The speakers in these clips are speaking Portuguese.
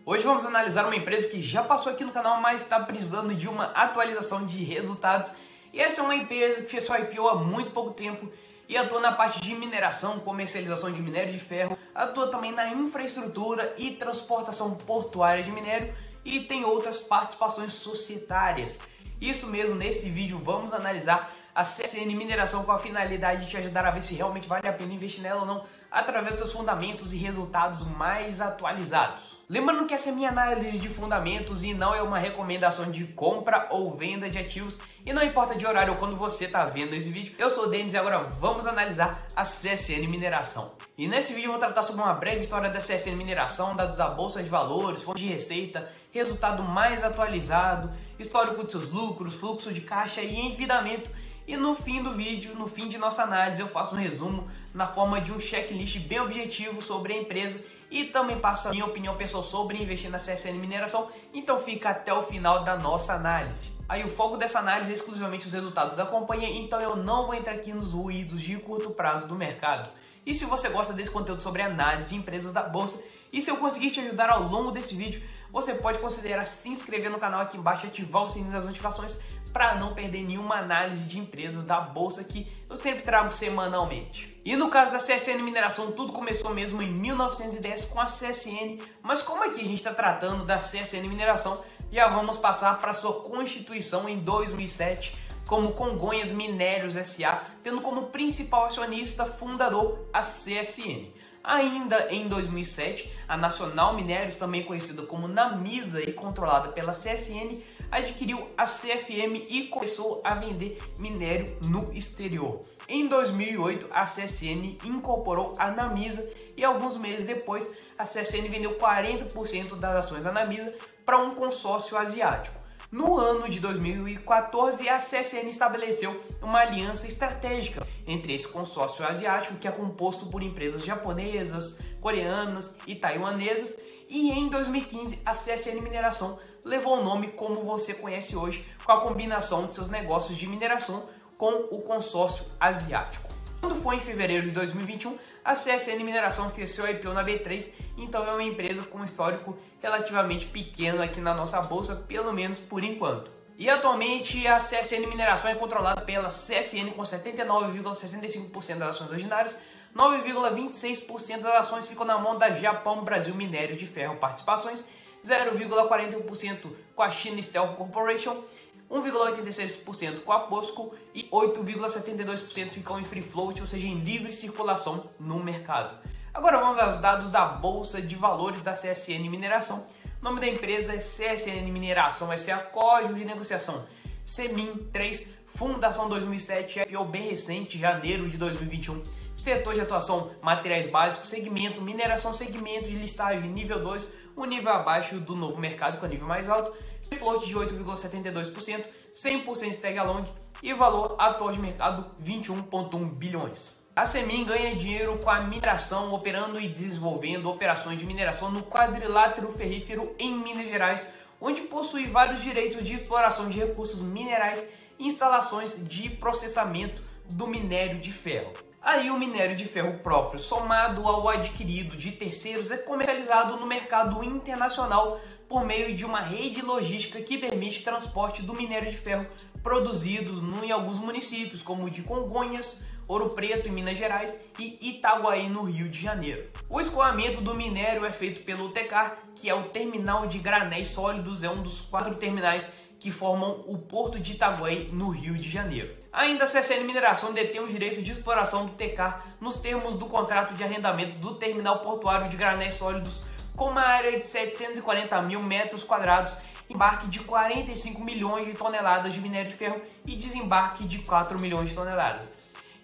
Hoje vamos analisar uma empresa que já passou aqui no canal, mas está precisando de uma atualização de resultados. E essa é uma empresa que fez sua IPO há muito pouco tempo e atua na parte de mineração, comercialização de minério de ferro, atua também na infraestrutura e transportação portuária de minério e tem outras participações societárias. Isso mesmo, nesse vídeo vamos analisar a CSN Mineração com a finalidade de te ajudar a ver se realmente vale a pena investir nela ou não, através dos seus fundamentos e resultados mais atualizados. Lembrando que essa é minha análise de fundamentos e não é uma recomendação de compra ou venda de ativos, e não importa de horário ou quando você está vendo esse vídeo. Eu sou o Denis e agora vamos analisar a CSN Mineração. E nesse vídeo eu vou tratar sobre uma breve história da CSN Mineração, dados da Bolsa de Valores, fonte de receita, resultado mais atualizado, histórico de seus lucros, fluxo de caixa e endividamento. E no fim do vídeo, no fim de nossa análise, eu faço um resumo na forma de um checklist bem objetivo sobre a empresa e também passo a minha opinião pessoal sobre investir na CSN Mineração, então fica até o final da nossa análise. Aí o foco dessa análise é exclusivamente os resultados da companhia, então eu não vou entrar aqui nos ruídos de curto prazo do mercado. E se você gosta desse conteúdo sobre análise de empresas da Bolsa, e se eu conseguir te ajudar ao longo desse vídeo, você pode considerar se inscrever no canal aqui embaixo e ativar o sininho das notificações para não perder nenhuma análise de empresas da Bolsa que eu sempre trago semanalmente. E no caso da CSN Mineração, tudo começou mesmo em 1910 com a CSN, mas como aqui a gente está tratando da CSN Mineração, já vamos passar para sua constituição em 2007 como Congonhas Minérios S.A., tendo como principal acionista fundador a CSN. Ainda em 2007, a Nacional Minérios, também conhecida como Namisa e controlada pela CSN, adquiriu a CFM e começou a vender minério no exterior. Em 2008, a CSN incorporou a Namisa e alguns meses depois, a CSN vendeu 40% das ações da Namisa para um consórcio asiático. No ano de 2014, a CSN estabeleceu uma aliança estratégica entre esse consórcio asiático, que é composto por empresas japonesas, coreanas e taiwanesas, e em 2015 a CSN Mineração levou o nome como você conhece hoje, com a combinação de seus negócios de mineração com o consórcio asiático. Quando foi em fevereiro de 2021, a CSN Mineração fez seu IPO na B3, então é uma empresa com um histórico relativamente pequeno aqui na nossa bolsa, pelo menos por enquanto. E atualmente a CSN Mineração é controlada pela CSN com 79,65% das ações ordinárias, 9,26% das ações ficam na mão da Japão Brasil Minério de Ferro Participações, 0,41% com a China Steel Corporation, 1,86% com a POSCO e 8,72% ficam em free float, ou seja, em livre circulação no mercado. Agora vamos aos dados da Bolsa de Valores da CSN Mineração. O nome da empresa é CSN Mineração S.A., código de negociação CMIN3, fundação 2007, IPO bem recente, janeiro de 2021. Setor de atuação, materiais básicos, segmento, mineração, segmento de listagem, nível 2, o nível abaixo do novo mercado, que é o nível mais alto, float de 8,72%, 100% de tag along e valor atual de mercado 21,1 bilhões. A CMIN ganha dinheiro com a mineração, operando e desenvolvendo operações de mineração no quadrilátero ferrífero em Minas Gerais, onde possui vários direitos de exploração de recursos minerais e instalações de processamento do minério de ferro. Aí o minério de ferro próprio, somado ao adquirido de terceiros, é comercializado no mercado internacional por meio de uma rede logística que permite transporte do minério de ferro produzidos em alguns municípios, como o de Congonhas, Ouro Preto em Minas Gerais e Itaguaí no Rio de Janeiro. O escoamento do minério é feito pelo TECAR, que é o Terminal de Granéis Sólidos, é um dos 4 terminais que formam o Porto de Itaguaí no Rio de Janeiro. Ainda a CSN Mineração detém o direito de exploração do TECAR nos termos do contrato de arrendamento do Terminal Portuário de Granéis Sólidos, com uma área de 740 mil metros quadrados, embarque de 45 milhões de toneladas de minério de ferro e desembarque de 4 milhões de toneladas.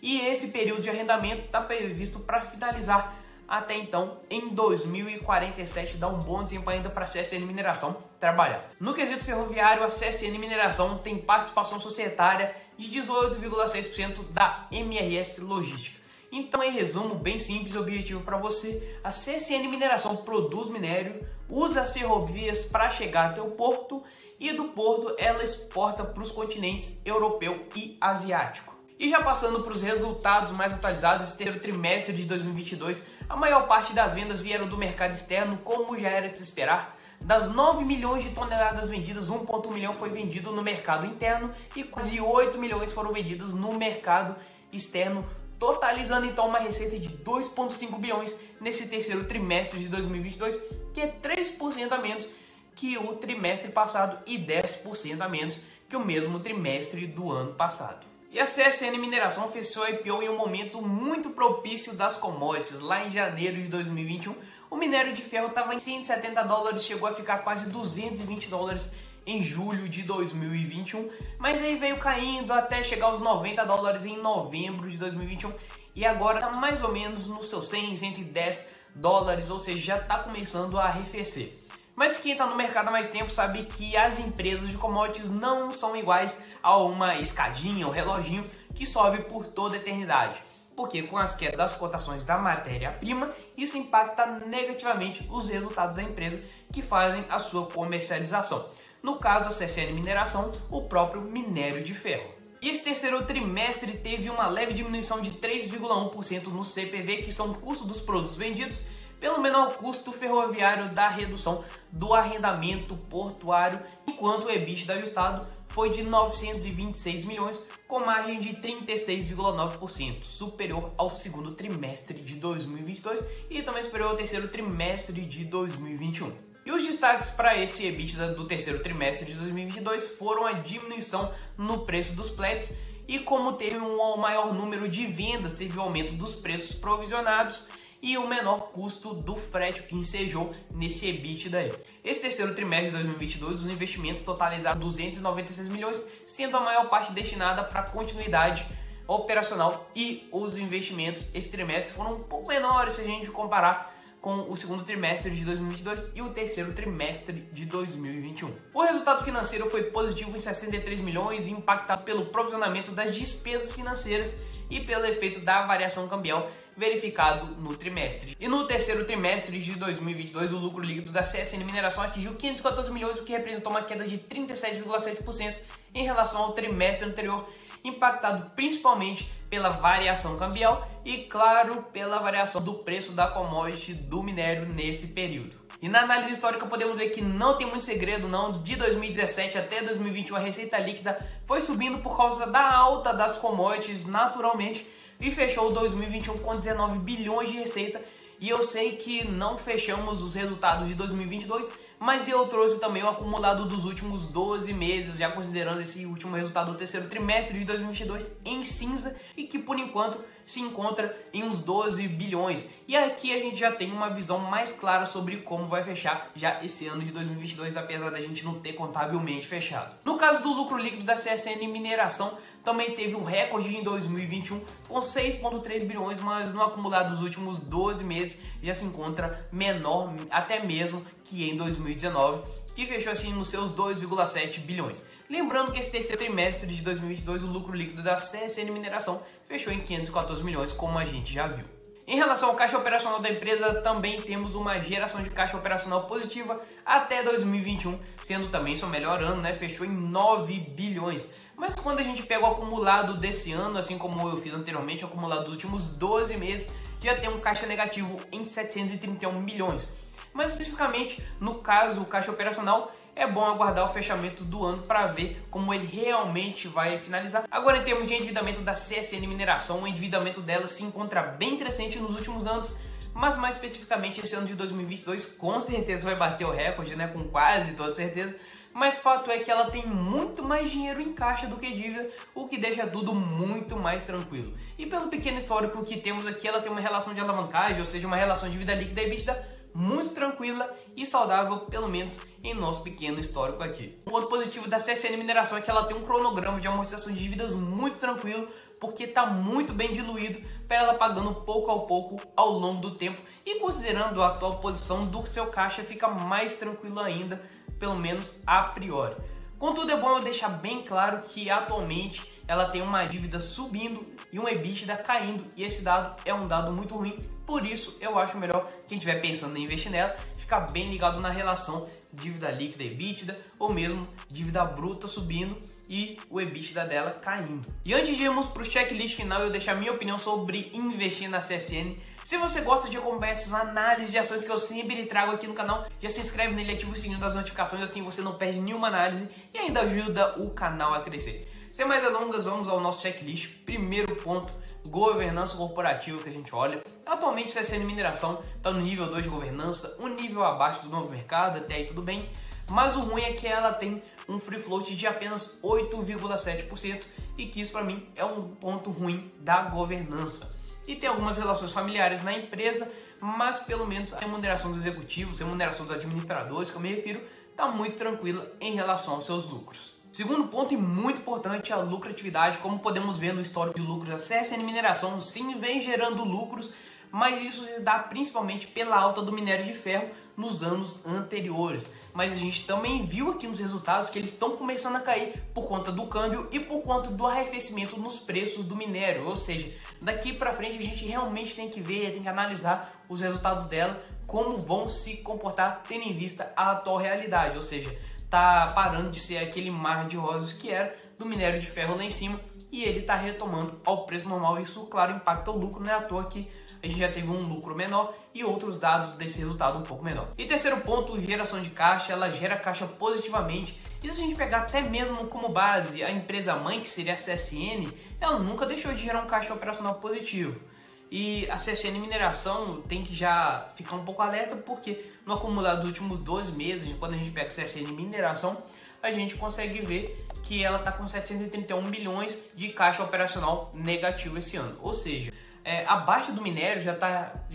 E esse período de arrendamento está previsto para finalizar até então em 2047, dá um bom tempo ainda para a CSN Mineração trabalhar. No quesito ferroviário, a CSN Mineração tem participação societária de 18,6% da MRS Logística. Então, em resumo, bem simples e objetivo para você, a CSN Mineração produz minério, usa as ferrovias para chegar até o porto e do porto ela exporta para os continentes europeu e asiático. E já passando para os resultados mais atualizados, esse terceiro trimestre de 2022, a maior parte das vendas vieram do mercado externo, como já era de se esperar. Das 9 milhões de toneladas vendidas, 1,1 milhão foi vendido no mercado interno e quase 8 milhões foram vendidos no mercado externo, totalizando então uma receita de 2,5 bilhões nesse terceiro trimestre de 2022, que é 3% a menos que o trimestre passado e 10% a menos que o mesmo trimestre do ano passado. E a CSN Mineração fez seu IPO em um momento muito propício das commodities. Lá em janeiro de 2021, o minério de ferro estava em $170, chegou a ficar quase $220 em julho de 2021, mas aí veio caindo até chegar aos $90 em novembro de 2021 e agora está mais ou menos nos seus $110, ou seja, já está começando a arrefecer. Mas quem está no mercado há mais tempo sabe que as empresas de commodities não são iguais a uma escadinha, um reloginho que sobe por toda a eternidade. Porque com as quedas das cotações da matéria-prima, isso impacta negativamente os resultados da empresa que fazem a sua comercialização. No caso, a CSN Mineração, o próprio minério de ferro. E esse terceiro trimestre teve uma leve diminuição de 3,1% no CPV, que são o custo dos produtos vendidos, pelo menor custo ferroviário da redução do arrendamento portuário, enquanto o EBITDA ajustado foi de 926 milhões, com margem de 36,9%, superior ao segundo trimestre de 2022 e também superior ao terceiro trimestre de 2021. E os destaques para esse EBITDA do terceiro trimestre de 2022 foram a diminuição no preço dos flats e como teve um maior número de vendas, teve o aumento dos preços provisionados e o menor custo do frete que ensejou nesse EBITDA aí. Esse terceiro trimestre de 2022, os investimentos totalizaram 296 milhões, sendo a maior parte destinada para a continuidade operacional, e os investimentos esse trimestre foram um pouco menores se a gente comparar com o segundo trimestre de 2022 e o terceiro trimestre de 2021. O resultado financeiro foi positivo em 63 milhões, impactado pelo provisionamento das despesas financeiras e pelo efeito da variação cambial verificado no trimestre. E no terceiro trimestre de 2022, o lucro líquido da CSN Mineração atingiu 514 milhões, o que representou uma queda de 37,7% em relação ao trimestre anterior, impactado principalmente pela variação cambial e, claro, pela variação do preço da commodity do minério nesse período. E na análise histórica podemos ver que não tem muito segredo não, de 2017 até 2021 a receita líquida foi subindo por causa da alta das commodities naturalmente, e fechou 2021 com 19 bilhões de receita. E eu sei que não fechamos os resultados de 2022, mas eu trouxe também o acumulado dos últimos 12 meses, já considerando esse último resultado do terceiro trimestre de 2022 em cinza, e que por enquanto se encontra em uns 12 bilhões. E aqui a gente já tem uma visão mais clara sobre como vai fechar já esse ano de 2022, apesar da gente não ter contabilmente fechado. No caso do lucro líquido da CSN Mineração, também teve um recorde em 2021 com 6,3 bilhões, mas no acumulado dos últimos 12 meses já se encontra menor até mesmo que em 2019, que fechou assim nos seus 2,7 bilhões. Lembrando que esse terceiro trimestre de 2022 o lucro líquido da CSN Mineração fechou em 514 milhões, como a gente já viu. Em relação ao caixa operacional da empresa, também temos uma geração de caixa operacional positiva até 2021, sendo também seu melhor ano, né? Fechou em 9 bilhões. Mas quando a gente pega o acumulado desse ano, assim como eu fiz anteriormente, o acumulado dos últimos 12 meses, já tem um caixa negativo em 731 milhões. Mas especificamente, no caso, o caixa operacional, é bom aguardar o fechamento do ano para ver como ele realmente vai finalizar. Agora, em termos de endividamento da CSN Mineração, o endividamento dela se encontra bem crescente nos últimos anos, mas mais especificamente esse ano de 2022 com certeza vai bater o recorde, né? Com quase toda certeza. Mas fato é que ela tem muito mais dinheiro em caixa do que dívida, o que deixa tudo muito mais tranquilo. E pelo pequeno histórico que temos aqui, ela tem uma relação de alavancagem, ou seja, uma relação de dívida líquida e EBITDA muito tranquila e saudável, pelo menos em nosso pequeno histórico aqui. O ponto positivo da CSN Mineração é que ela tem um cronograma de amortização de dívidas muito tranquilo, porque está muito bem diluído para ela pagando pouco a pouco ao longo do tempo, e considerando a atual posição do seu caixa, fica mais tranquilo ainda, pelo menos a priori. Contudo, é bom eu deixar bem claro que atualmente ela tem uma dívida subindo e um EBITDA caindo, e esse dado é um dado muito ruim. Por isso eu acho melhor quem estiver pensando em investir nela ficar bem ligado na relação dívida líquida e EBITDA, ou mesmo dívida bruta subindo e o EBITDA dela caindo. E antes de irmos para o checklist final, eu deixar minha opinião sobre investir na CSN, Se você gosta de acompanhar essas análises de ações que eu sempre trago aqui no canal, já se inscreve nele e ativa o sininho das notificações, assim você não perde nenhuma análise e ainda ajuda o canal a crescer. Sem mais delongas, vamos ao nosso checklist. Primeiro ponto, governança corporativa que a gente olha. Atualmente a CSN Mineração está no nível 2 de governança, um nível abaixo do Novo Mercado, até aí tudo bem. Mas o ruim é que ela tem um free float de apenas 8,7% e que isso para mim é um ponto ruim da governança. E tem algumas relações familiares na empresa, mas pelo menos a remuneração dos executivos, a remuneração dos administradores, que eu me refiro, está muito tranquila em relação aos seus lucros. Segundo ponto e muito importante, a lucratividade. Como podemos ver no histórico de lucros, a CSN Mineração sim vem gerando lucros, mas isso se dá principalmente pela alta do minério de ferro nos anos anteriores. Mas a gente também viu aqui nos resultados que eles estão começando a cair por conta do câmbio e por conta do arrefecimento nos preços do minério. Ou seja, daqui para frente a gente realmente tem que ver, tem que analisar os resultados dela, como vão se comportar tendo em vista a atual realidade. Ou seja, tá parando de ser aquele mar de rosas que era do minério de ferro lá em cima e ele está retomando ao preço normal. Isso, claro, impacta o lucro, não é à toa que a gente já teve um lucro menor e outros dados desse resultado um pouco menor. E terceiro ponto, geração de caixa, ela gera caixa positivamente. E se a gente pegar até mesmo como base a empresa mãe, que seria a CSN, ela nunca deixou de gerar um caixa operacional positivo. E a CSN Mineração tem que já ficar um pouco alerta, porque no acumulado dos últimos 12 meses, quando a gente pega a CSN Mineração, a gente consegue ver que ela está com 731 milhões de caixa operacional negativo esse ano. Ou seja, a baixa do minério já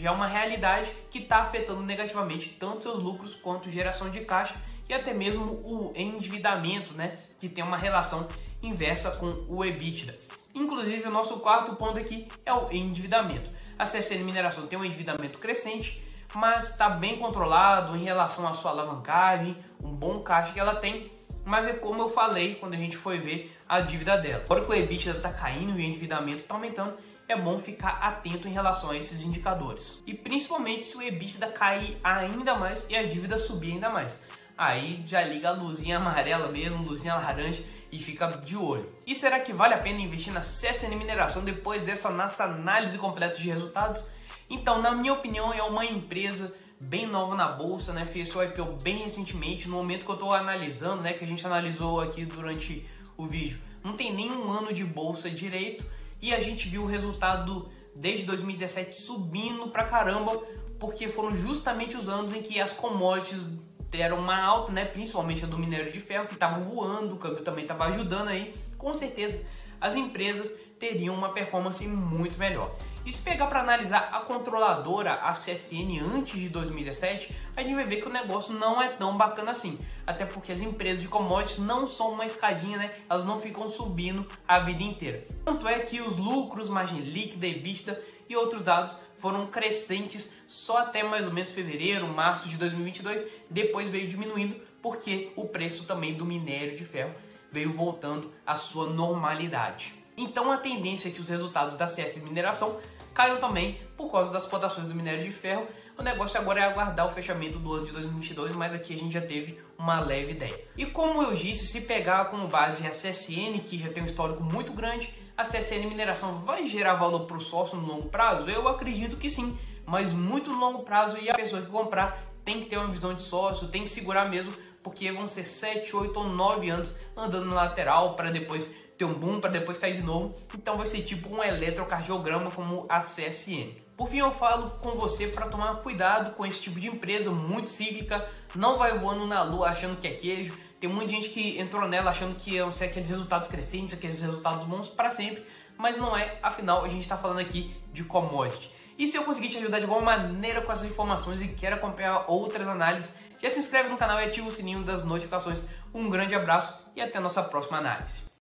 é uma realidade que está afetando negativamente tanto seus lucros quanto geração de caixa e até mesmo o endividamento, né, que tem uma relação inversa com o EBITDA. Inclusive, o nosso quarto ponto aqui é o endividamento. A CSN Mineração tem um endividamento crescente, mas está bem controlado em relação à sua alavancagem, um bom caixa que ela tem, mas é como eu falei quando a gente foi ver a dívida dela. Agora que o EBITDA está caindo e o endividamento está aumentando, é bom ficar atento em relação a esses indicadores. E principalmente se o EBITDA cair ainda mais e a dívida subir ainda mais. Aí já liga a luzinha amarela mesmo, luzinha laranja e fica de olho. E será que vale a pena investir na CSN Mineração depois dessa nossa análise completa de resultados? Então, na minha opinião, é uma empresa bem nova na bolsa, né? Fez seu IPO bem recentemente, no momento que eu estou analisando, né? Que a gente analisou aqui durante o vídeo. Não tem nenhum ano de bolsa direito. E a gente viu o resultado desde 2017 subindo pra caramba, porque foram justamente os anos em que as commodities deram uma alta, né? Principalmente a do minério de ferro, que estava voando, o câmbio também estava ajudando aí. Com certeza as empresas teriam uma performance muito melhor. E se pegar para analisar a controladora, a CSN, antes de 2017, a gente vai ver que o negócio não é tão bacana assim. Até porque as empresas de commodities não são uma escadinha, né? Elas não ficam subindo a vida inteira. Tanto é que os lucros, margem líquida, EBITDA e outros dados foram crescentes só até mais ou menos fevereiro, março de 2022. Depois veio diminuindo porque o preço também do minério de ferro veio voltando à sua normalidade. Então a tendência é que os resultados da CSN Mineração caiam também por causa das cotações do minério de ferro. O negócio agora é aguardar o fechamento do ano de 2022, mas aqui a gente já teve uma leve ideia. E como eu disse, se pegar como base a CSN, que já tem um histórico muito grande, a CSN Mineração vai gerar valor para o sócio no longo prazo? Eu acredito que sim, mas muito no longo prazo, e a pessoa que comprar tem que ter uma visão de sócio, tem que segurar mesmo, porque vão ser 7, 8 ou 9 anos andando na lateral para depois ter um boom, para depois cair de novo. Então vai ser tipo um eletrocardiograma como a CSN. Por fim, eu falo com você para tomar cuidado com esse tipo de empresa muito cíclica. Não vai voando na lua achando que é queijo. Tem muita gente que entrou nela achando que iam ser aqueles resultados crescentes, aqueles resultados bons para sempre, mas não é. Afinal, a gente está falando aqui de commodity. E se eu conseguir te ajudar de alguma maneira com essas informações e quer acompanhar outras análises, já se inscreve no canal e ativa o sininho das notificações. Um grande abraço e até a nossa próxima análise.